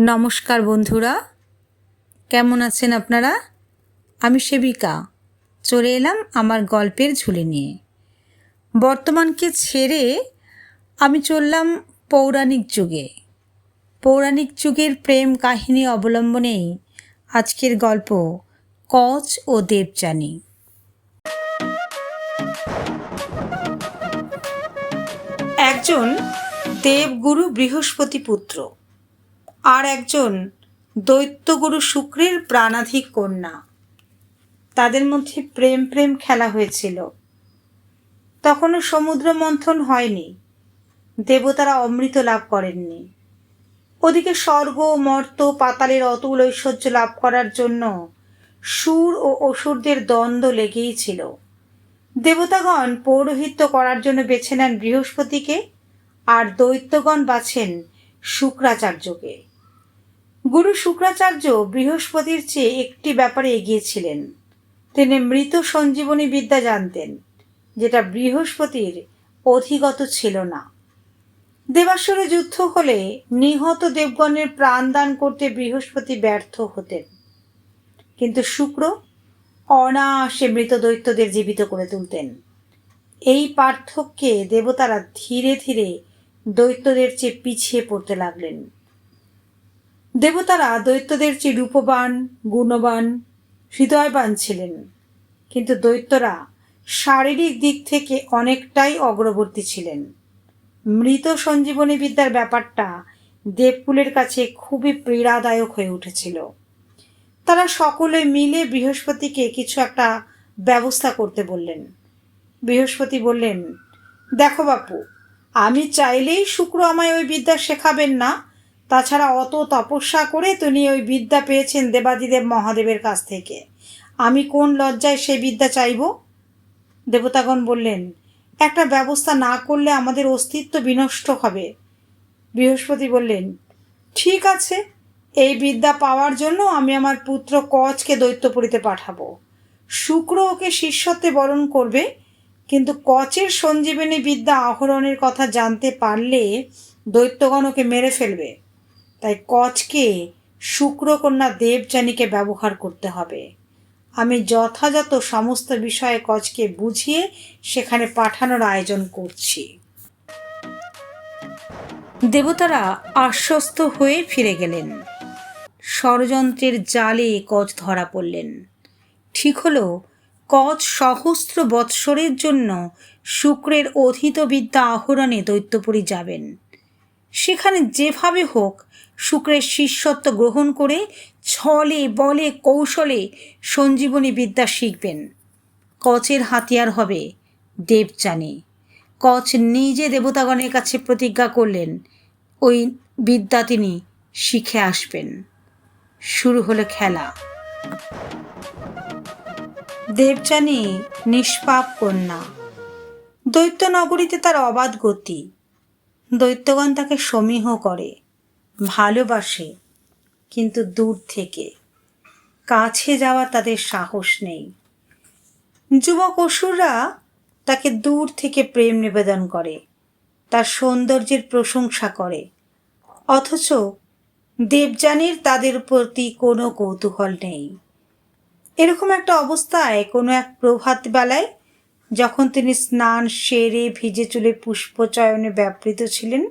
নমস্কার বন্ধুরা, কেমন আছেন আপনারা? আমি সেবিকা চলে এলাম আমার গল্পের ঝুলি নিয়ে। বর্তমানকে ছেড়ে আমি চললাম পৌরাণিক যুগে। পৌরাণিক যুগের প্রেম কাহিনী অবলম্বনেই আজকের গল্প কচ ও দেবযানী। একজন দেবগুরু বৃহস্পতি পুত্র আর একজন দৈত্যগুরু শুক্রের প্রাণাধিক কন্যা। তাদের মধ্যে প্রেম খেলা হয়েছিল। তখনও সমুদ্র মন্থন হয়নি, দেবতারা অমৃত লাভ করেননি। ওদিকে স্বর্গ মর্ত পাতালের অতুল ঐশ্বর্য লাভ করার জন্য সুর ও অসুরদের দ্বন্দ্ব লেগেই ছিল। দেবতাগণ পৌরোহিত্য করার জন্য বেছে নেন বৃহস্পতিকে, আর দৈত্যগণ বাছেন শুক্রাচার্যকে। গুরু শুক্রাচার্য বৃহস্পতির চেয়ে একটি ব্যাপারে এগিয়ে ছিলেন। তিনি মৃত সঞ্জীবনী বিদ্যা জানতেন, যেটা বৃহস্পতির অধিগত ছিল না। দেবাসুরে যুদ্ধ হলে নিহত দেবগণের প্রাণ দান করতে বৃহস্পতি ব্যর্থ হতেন, কিন্তু শুক্র অনায়াসে মৃত দৈত্যদের জীবিত করে তুলতেন। এই পার্থক্যে দেবতারা ধীরে ধীরে দৈত্যদের চেয়ে পিছিয়ে পড়তে লাগলেন। দেবতারা দৈত্যদের চেয়ে রূপবান, গুণবান, হৃদয়বান ছিলেন, কিন্তু দৈত্যরা শারীরিক দিক থেকে অনেকটাই অগ্রবর্তী ছিলেন। মৃত সঞ্জীবনী বিদ্যার ব্যাপারটা দেবকুলের কাছে খুবই পীড়াদায়ক হয়ে উঠেছিল। তারা সকলে মিলে বৃহস্পতিকে কিছু একটা ব্যবস্থা করতে বললেন। বৃহস্পতি বললেন, দেখো বাপু, আমি চাইলেই শুক্র আমায় ওই বিদ্যা শেখাবেন না। তাছাড়া অত তপস্যা করে তিনি ওই বিদ্যা পেয়েছেন দেবাদিদেব মহাদেবের কাছ থেকে। আমি কোন লজ্জায় সেই বিদ্যা চাইব? দেবতাগণ বললেন, একটা ব্যবস্থা না করলে আমাদের অস্তিত্ব বিনষ্ট হবে। বৃহস্পতি বললেন, ঠিক আছে, এই বিদ্যা পাওয়ার জন্য আমি আমার পুত্র কচকে দৈত্যপুরীতে পাঠাবো। শুক্র ওকে শিষ্যত্বে বরণ করবে, কিন্তু কচের সঞ্জীবনী বিদ্যা আহরণের কথা জানতে পারলে দৈত্যগণ ওকে মেরে ফেলবে। তাই কচকে শুক্রকন্যা দেবযানীকে ব্যবহার করতে হবে। আমি যথাযথ সমস্ত বিষয়ে কচকে বুঝিয়ে সেখানে পাঠানোর আয়োজন করছি। দেবতারা আশ্বস্ত হয়ে ফিরে গেলেন। ষড়যন্ত্রের জালে কচ ধরা পড়লেন। ঠিক হলো, কচ সহস্র বৎসরের জন্য শুক্রের অধীত বিদ্যা আহরণে দৈত্যপুরী যাবেন। সেখানে যেভাবে হোক শুক্রের শিষ্যত্ব গ্রহণ করে ছলে বলে কৌশলে সঞ্জীবনী বিদ্যা শিখবেন। কচের হাতিয়ার হবে দেবযানী। কচ নিজে দেবতাগণের কাছে প্রতিজ্ঞা করলেন, ওই বিদ্যা তিনি শিখে আসবেন। শুরু হলো খেলা। দেবযানী নিষ্পাপ কন্যা। দৈত্য নগরীতে তার অবাধ গতি। দৈত্যগণ তাকে সমীহ করে, ভালোবাসে, কিন্তু দূর থেকে। কাছে যাওয়া তাদের সাহস নেই। যুবক অসুররা তাকে দূর থেকে প্রেম নিবেদন করে, তার সৌন্দর্যের প্রশংসা করে, অথচ দেবযানীর তাদের প্রতি কোনো কৌতূহল নেই। এরকম একটা অবস্থায় কোনো এক প্রভাত বেলায়, যখন তিনি স্নান সেরে ভিজে চুলে পুষ্পচয়নে ব্যাপৃত ছিলেন,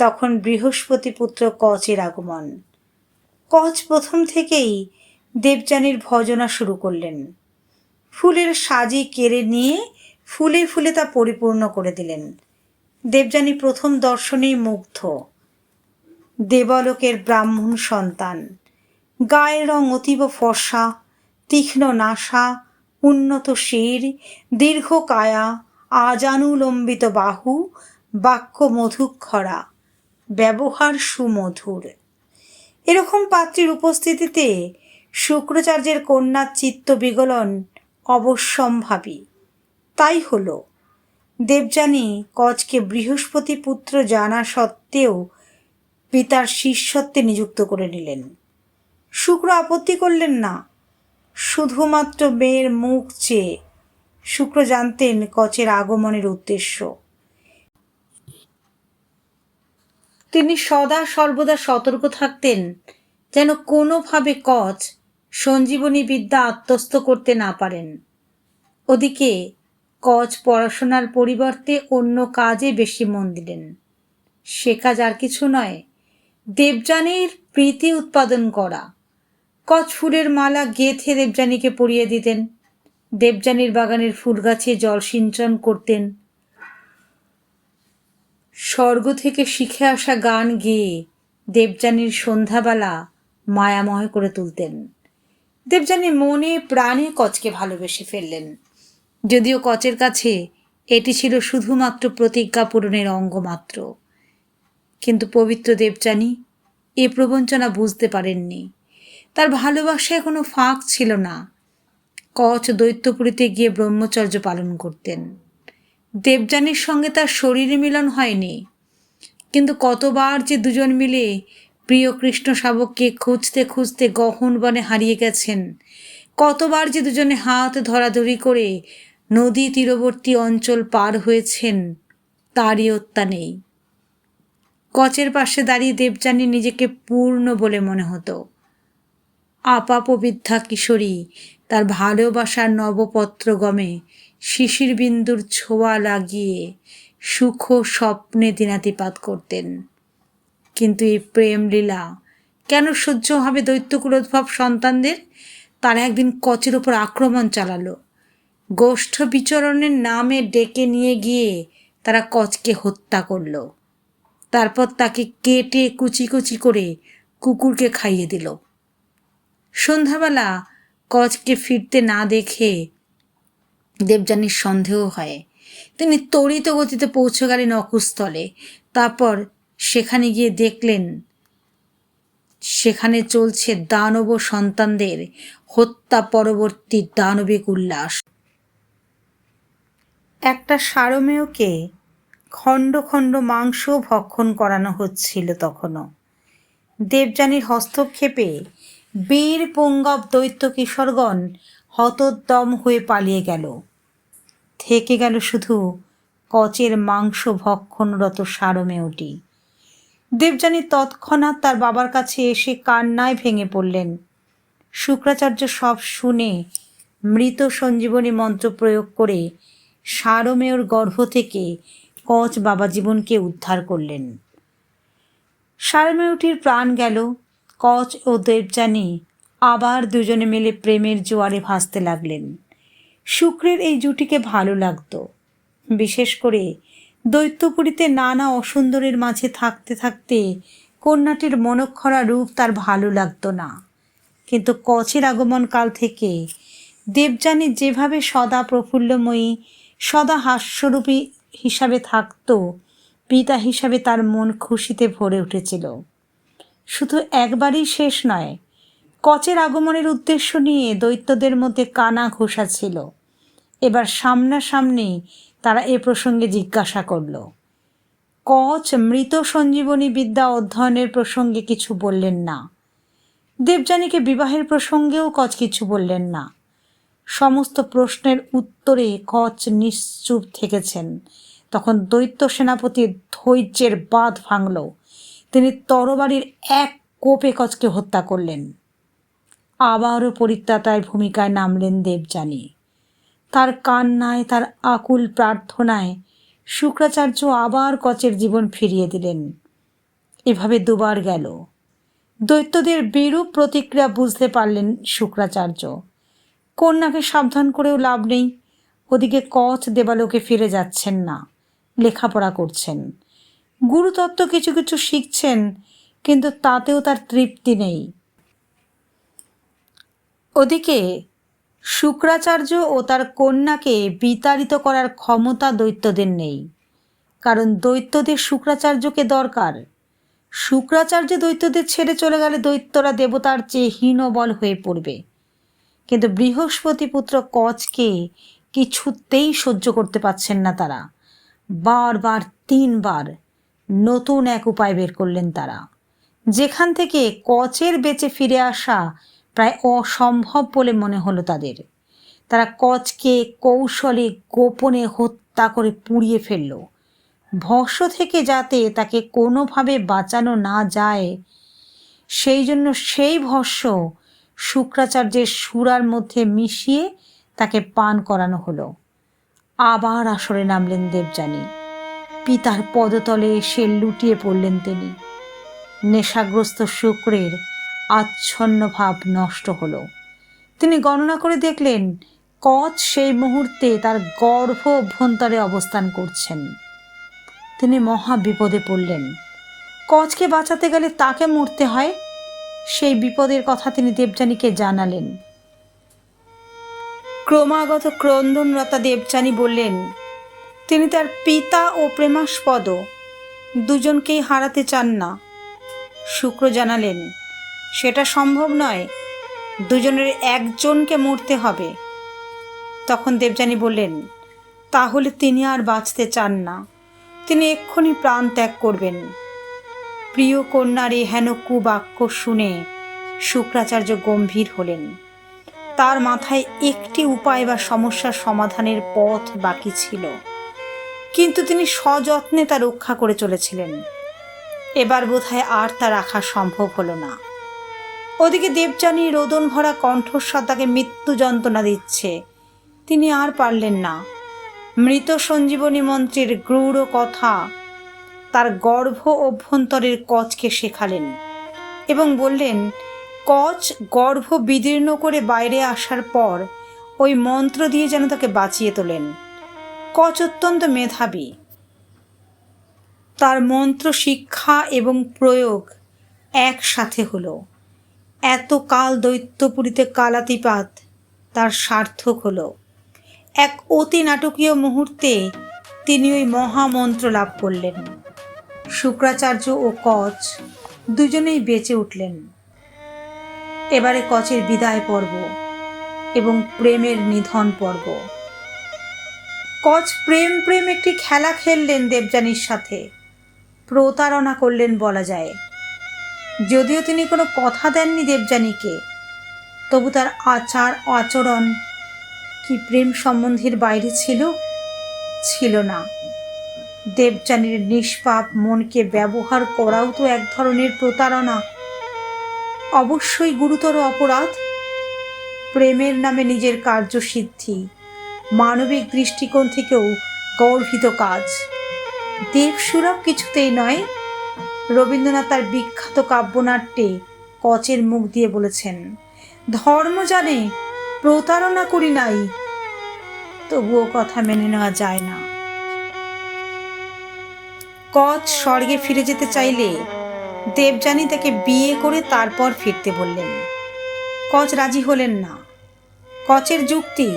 তখন বৃহস্পতি পুত্র কচের আগমন। কচ প্রথম থেকেই দেবযানীর ভজনা শুরু করলেন। ফুলের সাজি কেড়ে নিয়ে ফুলে ফুলে তা পরিপূর্ণ করে দিলেন। দেবযানী প্রথম দর্শনেই মুগ্ধ। দেবলোকের ব্রাহ্মণ সন্তান, গায়ের রং অতীব ফর্সা, তীক্ষ্ণ নাসা, উন্নত শির, দীর্ঘ কায়া, আজানুলম্বিত বাহু, বাক্য মধুক্ষরা, ব্যবহার সুমধুর। এরকম পাত্রীর উপস্থিতিতে শুক্রাচার্যের কন্যার চিত্ত বিগলন অবশ্যম্ভাবী। তাই হলো, দেবযানী কচকে বৃহস্পতি পুত্র জানা সত্ত্বেও পিতার শিষ্যত্বে নিযুক্ত করে নিলেন। শুক্র আপত্তি করলেন না, শুধুমাত্র মেয়ের মুখ চেয়ে। শুক্র জানতেন কচের আগমনের উদ্দেশ্য। তিনি সদা সর্বদা সতর্ক থাকতেন যেন কোনোভাবে কচ সঞ্জীবনী বিদ্যা আত্মস্থ করতে না পারেন। ওদিকে কচ পড়াশোনার পরিবর্তে অন্য কাজে বেশি মন দিলেন। সে কাজ আর কিছু নয়, দেবযানীর প্রীতি উৎপাদন করা। কচ ফুলের মালা গেঁথে দেবযানীকে পরিয়ে দিতেন, দেবযানীর বাগানের ফুল গাছে জল সিঞ্চন করতেন, স্বর্গ থেকে শিখে আসা গান গেয়ে দেবযানীর সন্ধ্যাবেলা মায়াময় করে তুলতেন। দেবযানী মনে প্রাণে কচকে ভালোবেসে ফেললেন, যদিও কচের কাছে এটি ছিল শুধুমাত্র প্রতিজ্ঞা পূরণের অঙ্গ মাত্র। কিন্তু পবিত্র দেবযানী এ প্রবঞ্চনা বুঝতে পারেননি। তার ভালোবাসায় কোনো ফাঁক ছিল না। কচ দৈত্যপুরীতে গিয়ে ব্রহ্মচর্য পালন করতেন। দেবযানীর সঙ্গে তার শরীরে মিলন হয়নি, কিন্তু কতবার যে দুজন মিলে প্রিয় কৃষ্ণ শাবককে খুঁজতে খুঁজতে গহন বনে হারিয়ে গেছেন, কতবার যে দুজনে হাত ধরাধরি করে নদী তীরবর্তী অঞ্চল পার হয়েছেন, তারই অত্যা নেই। কচের পাশে দাঁড়িয়ে দেবযানী নিজেকে পূর্ণ বলে মনে হতো। আপাপবিদ্যা কিশোরী তার ভালোবাসার নবপত্রগমে শিশির বিন্দুর ছোঁয়া লাগিয়ে সুখ স্বপ্নে দিনাতিপাত করতেন। কিন্তু এই প্রেম লীলা কেন সহ্য হবে দৈত্যকুলোদ্ভব সন্তানদের? তারা একদিন কচের ওপর আক্রমণ চালালো। গোষ্ঠ বিচরণের নামে ডেকে নিয়ে গিয়ে তারা কচকে হত্যা করল। তারপর তাকে কেটে কুচি কুচি করে কুকুরকে খাইয়ে দিল। সন্ধ্যাবেলা কচকে ফিরতে না দেখে দেবযানীর সন্দেহ হয়। তিনি তড়িৎ গতিতে পৌঁছে গেলেন অকুস্থলে। তারপর সেখানে গিয়ে দেখলেন সেখানে চলছে দানব সন্তানদের হত্যা পরবর্তী দানবিক উল্লাস। একটা সারমেয়কে খণ্ড খণ্ড মাংস ভক্ষণ করানো হচ্ছিল তখনও। দেবযানীর হস্তক্ষেপে বীর পুঙ্গব দৈত্য কিশোরগণ হতোদ্যম হয়ে পালিয়ে গেল। থেকে গেল শুধু কচের মাংস ভক্ষণরত সারমেয়টি। দেবযানী তৎক্ষণাৎ তার বাবার কাছে এসে কান্নায় ভেঙে পড়লেন। শুক্রাচার্য সব শুনে মৃত সঞ্জীবনী মন্ত্র প্রয়োগ করে সারমেয়র গর্ভ থেকে কচ বাবা জীবনকে উদ্ধার করলেন। সারমেয়টির প্রাণ গেল। কচ ও দেবযানী আবার দুজনে মিলে প্রেমের জোয়ারে ভাসতে লাগলেন। শুক্রের এই জুটিকে ভালো লাগতো। বিশেষ করে দৈত্যপুরীতে নানা অসুন্দরের মাঝে থাকতে থাকতে কন্যাটির মনক্ষরা রূপ তার ভালো লাগতো না। কিন্তু কচের আগমনকাল থেকে দেবযানী যেভাবে সদা প্রফুল্লময়ী, সদা হাস্যরূপী হিসাবে থাকত, পিতা হিসাবে তার মন খুশিতে ভরে উঠেছিল। শুধু একবারই শেষ নয়, কচের আগমনের উদ্দেশ্য নিয়ে দৈত্যদের মধ্যে কানা ঘোষা ছিল। এবার সামনাসামনি তারা এ প্রসঙ্গে জিজ্ঞাসা করল। কচ মৃত সঞ্জীবনী বিদ্যা অধ্যয়নের প্রসঙ্গে কিছু বললেন না। দেবযানীকে বিবাহের প্রসঙ্গেও কচ কিছু বললেন না। সমস্ত প্রশ্নের উত্তরে কচ নিশ্চুপ থেকেছেন। তখন দৈত্য সেনাপতির ধৈর্যের বাঁধ ভাঙল। তিনি তরবারির এক কোপে কচকে হত্যা করলেন। আবারও পরিত্রাতার ভূমিকায় নামলেন দেবযানী। তার কান্নায়, তার আকুল প্রার্থনায় শুক্রাচার্য আবার কচের জীবন ফিরিয়ে দিলেন। এভাবে দুবার গেল। দৈত্যদের বিরূপ প্রতিক্রিয়া বুঝতে পারলেন শুক্রাচার্য। কন্যাকে সাবধান করেও লাভ নেই। ওদিকে কচ দেবালোকে ফিরে যাচ্ছেন না, লেখাপড়া করছেন, গুরুতত্ত্ব কিছু কিছু শিখছেন, কিন্তু তাতেও তার তৃপ্তি নেই। ওদিকে শুক্রাচার্য ও তার কন্যাকে বিতাড়িত করার ক্ষমতা দৈত্যদের নেই, কারণ দৈত্যদের শুক্রাচার্যকে দরকার। শুক্রাচার্য দৈত্যদের ছেড়ে চলে গেলে দৈত্যরা দেবতার চেয়ে হীনবল হয়ে পড়বে। কিন্তু বৃহস্পতি পুত্র কচকে কিছুতেই সহ্য করতে পারছেন না তারা। বারবার 3 বার নতুন এক উপায় বের করলেন তারা, যেখান থেকে কচের বেঁচে ফিরে আসা প্রায় অসম্ভব বলে মনে হলো তাদের। তারা কচকে কৌশলে গোপনে হত্যা করে পুড়িয়ে ফেলল। ভস্ম থেকে যাতে তাকে কোনোভাবে বাঁচানো না যায়, সেই জন্য সেই ভস্ম শুক্রাচার্যের সুরার মধ্যে মিশিয়ে তাকে পান করানো হলো। আবার আসরে নামলেন দেবযানী। পিতার পদতলে এসে লুটিয়ে পড়লেন তিনি। নেশাগ্রস্ত শুক্রের আচ্ছন্ন ভাব নষ্ট হলো। তিনি গণনা করে দেখলেন কচ সেই মুহূর্তে তার গর্ভ অভ্যন্তরে অবস্থান করছেন। তিনি মহা বিপদে পড়লেন। কচকে বাঁচাতে গেলে তাকে মরতে হয়। সেই বিপদের কথা তিনি দেবযানীকে জানালেন। ক্রমাগত ক্রন্দনরতা দেবযানী বললেন তিনি তার পিতা ও প্রেমাস্পদ দুজনকেই হারাতে চান না। শুক্র জানালেন সেটা সম্ভব নয়, দুজনের একজনকে মরতে হবে। তখন দেবযানী বললেন তাহলে তিনি আর বাঁচতে চান না, তিনি এক্ষুনি প্রাণ ত্যাগ করবেন। প্রিয় কন্যার এ হেন কুবাক্য শুনে শুক্রাচার্য গম্ভীর হলেন। তার মাথায় একটি উপায় বা সমস্যার সমাধানের পথ বাকি ছিল, কিন্তু তিনি সযত্নে তা রক্ষা করে চলেছিলেন। এবার বোধহয় আর তা রাখা সম্ভব হলো না। ওদিকে দেবযানী রোদন ভরা কণ্ঠস্বর তাকে মৃত্যু যন্ত্রণা দিচ্ছে। তিনি আর পারলেন না। মৃত সঞ্জীবনী মন্ত্রের গূঢ় কথা তার গর্ভ অভ্যন্তরের কচকে শেখালেন এবং বললেন কচ গর্ভ বিদীর্ণ করে বাইরে আসার পর ওই মন্ত্র দিয়ে যেন তাকে বাঁচিয়ে তোলেন। কচ অত্যন্ত মেধাবী। তার মন্ত্র শিক্ষা এবং প্রয়োগ একসাথে হলো। এতকাল দৈত্যপুরীতে কালাতিপাত তার সার্থক হলো। এক অতি নাটকীয় মুহূর্তে তিনি ওই মহামন্ত্র লাভ করলেন। শুক্রাচার্য ও কচ দুজনেই বেঁচে উঠলেন। এবারে কচের বিদায় পর্ব এবং প্রেমের নিধন পর্ব। কচ প্রেম প্রেম একটি খেলা খেললেন দেবযানীর সাথে, প্রতারণা করলেন বলা যায়। যদিও তিনি কোনো কথা দেননি দেবযানীকে, তবু তার আচার আচরণ কি প্রেম সম্বন্ধের বাইরে ছিল? ছিল না। দেবযানীর নিষ্পাপ মনকে ব্যবহার করাও তো এক ধরনের প্রতারণা, অবশ্যই গুরুতর অপরাধ। প্রেমের নামে নিজের কার্যসিদ্ধি মানবিক দৃষ্টিকোণ থেকেও গর্হিত কাজ। দেবসুলভ কিছুতেই নয়। রবীন্দ্রনাথ তার বিখ্যাত কাব্যনাট্যে কচের মুখ দিয়ে বলেছেন ধর্ম জানে প্রতারণা করি নাই, তবুও কথা মেনে নেওয়া যায় না। কচ স্বর্গে ফিরে যেতে চাইলে দেবযানী তাকে বিয়ে করে তারপর ফিরতে বললেন। কচ রাজি হলেন না। কচের যুক্তি,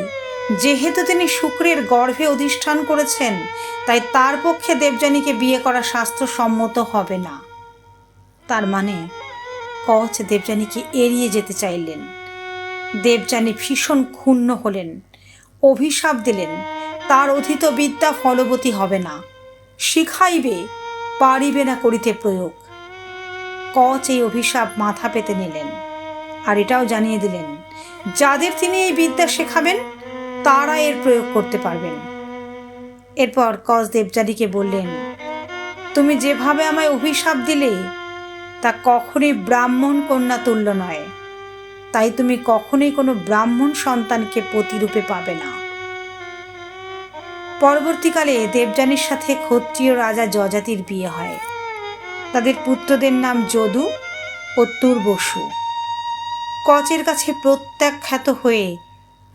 যেহেতু তিনি শুক্রের গর্ভে অধিষ্ঠান করেছেন, তাই তার পক্ষে দেবযানীকে বিয়ে করা শাস্ত্রসম্মত হবে না। তার মানে কচ দেবযানীকে এড়িয়ে যেতে চাইলেন। দেবযানী ভীষণ ক্ষুণ্ণ হলেন, অভিশাপ দিলেন তার অধীত বিদ্যা ফলবতী হবে না, শিখাইবে পারিবে না করিতে প্রয়োগ। কচ এই অভিশাপ মাথা পেতে নিলেন আর এটাও জানিয়ে দিলেন যাদের তিনি এই বিদ্যা শেখাবেন তারা এর প্রয়োগ করতে পারবেন। এরপর কচ দেবযানীকে বললেন তুমি যেভাবে আমায় অভিশাপ দিলে তা কখনোই ব্রাহ্মণ কন্যা তুল্য নয়, তাই তুমি কখনোই কোনো ব্রাহ্মণ সন্তানকে পতিরূপে পাবে না। পরবর্তীকালে দেবযানীর সাথে ক্ষত্রিয় রাজা যযাতির বিয়ে হয়। তাদের পুত্রদের নাম যদু ও তুর্বসু। কচের কাছে প্রত্যাখ্যাত হয়ে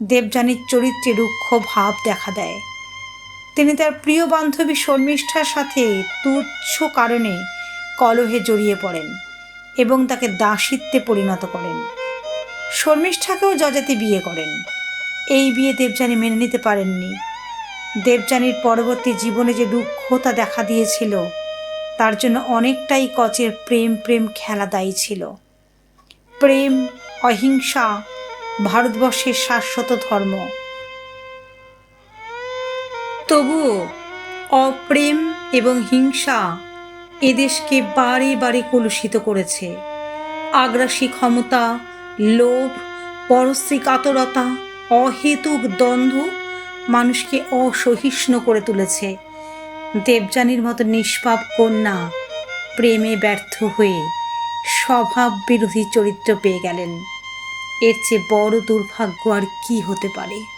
দেবযানীর চরিত্রে রুক্ষ ভাব দেখা দেয়। তিনি তার প্রিয় বান্ধবী শর্মিষ্ঠার সাথে তুচ্ছ কারণে কলহে জড়িয়ে পড়েন এবং তাকে দাসীত্বে পরিণত করেন। শর্মিষ্ঠাকেও যযাতি বিয়ে করেন। এই বিয়ে দেবযানী মেনে নিতে পারেননি। দেবযানীর পরবর্তী জীবনে যে রুক্ষতা দেখা দিয়েছিল তার জন্য অনেকটাই কচের প্রেম প্রেম খেলা দায়ী ছিল। প্রেম অহিংসা ভারতবর্ষের শাশ্বত ধর্ম, তবুও অপ্রেম এবং হিংসা এদেশকে বারে বারে কলুষিত করেছে। আগ্রাসী ক্ষমতা, লোভ, পরশ্রী কাতরতা, অহেতুক দ্বন্দ্ব মানুষকে অসহিষ্ণু করে তুলেছে। দেবযানীর মতো নিষ্পাপ কন্যা প্রেমে ব্যর্থ হয়ে স্বভাব বিরোধী চরিত্র পেয়ে গেলেন। এর চেয়ে বড় দুর্ভাগ্য আর কি হতে পারে।